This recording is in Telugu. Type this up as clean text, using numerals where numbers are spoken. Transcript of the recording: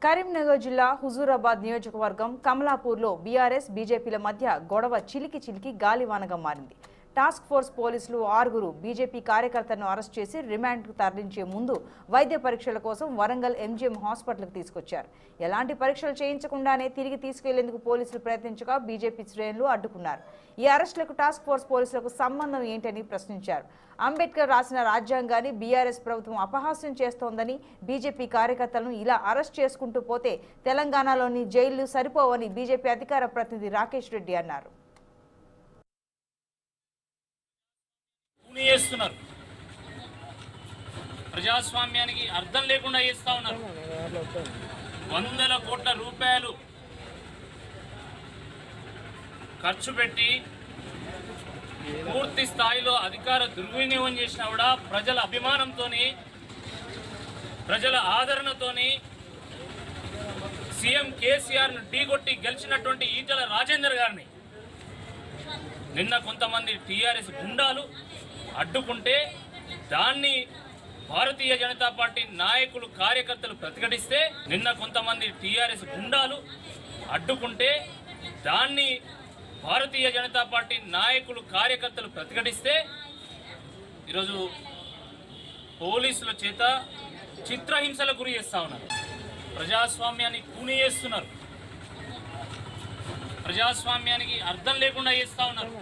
కరీంనగర్ జిల్లా హుజూరాబాద్ నియోజకవర్గం కమలాపూర్లో బీఆర్ఎస్ బీజేపీల మధ్య గొడవ చిలికి గాలివానగా మారింది. టాస్క్ ఫోర్స్ పోలీసులు 6 బీజేపీ కార్యకర్తలను అరెస్ట్ చేసి రిమాండ్కు తరలించే ముందు వైద్య పరీక్షల కోసం వరంగల్ ఎంజీఎం హాస్పిటల్కు తీసుకొచ్చారు. ఎలాంటి పరీక్షలు చేయించకుండానే తిరిగి తీసుకెళ్లేందుకు పోలీసులు ప్రయత్నించగా బీజేపీ శ్రేణులు అడ్డుకున్నారు. ఈ అరెస్టులకు టాస్క్ ఫోర్స్ పోలీసులకు సంబంధం ఏంటని ప్రశ్నించారు. అంబేద్కర్ రాసిన రాజ్యాంగాన్ని బీఆర్ఎస్ ప్రభుత్వం అపహాస్యం చేస్తోందని, బీజేపీ కార్యకర్తలను ఇలా అరెస్ట్ చేసుకుంటూ పోతే తెలంగాణలోని జైళ్లు సరిపోవని బీజేపీ అధికార ప్రతినిధి రాకేష్ రెడ్డి అన్నారు. చేస్తున్నారు ప్రజాస్వామ్యానికి అర్థం లేకుండా చేస్తా ఉన్నారు. వందల కోట్ల రూపాయలు ఖర్చు పెట్టి పూర్తి స్థాయిలో అధికార దుర్వినియోగం చేసినా కూడా ప్రజల అభిమానంతోని, ప్రజల ఆదరణతోని సీఎం కేసీఆర్ను ఢీకొట్టి గెలిచినటువంటి ఈటెల రాజేందర్ గారిని నిన్న కొంతమంది టీఆర్ఎస్ గుండాలు అడ్డుకుంటే దాన్ని భారతీయ జనతా పార్టీ నాయకులు కార్యకర్తలు ప్రతిఘటిస్తే, నిన్న కొంతమంది టీఆర్ఎస్ గుండాలు అడ్డుకుంటే దాన్ని భారతీయ జనతా పార్టీ నాయకులు కార్యకర్తలు ప్రతిఘటిస్తే ఈరోజు పోలీసుల చేత చిత్రహింసలకు గురి చేస్తా ఉన్నారు. ప్రజాస్వామ్యాన్ని కూని చేస్తున్నారు. ప్రజాస్వామ్యానికి అర్థం లేకుండా చేస్తా ఉన్నారు.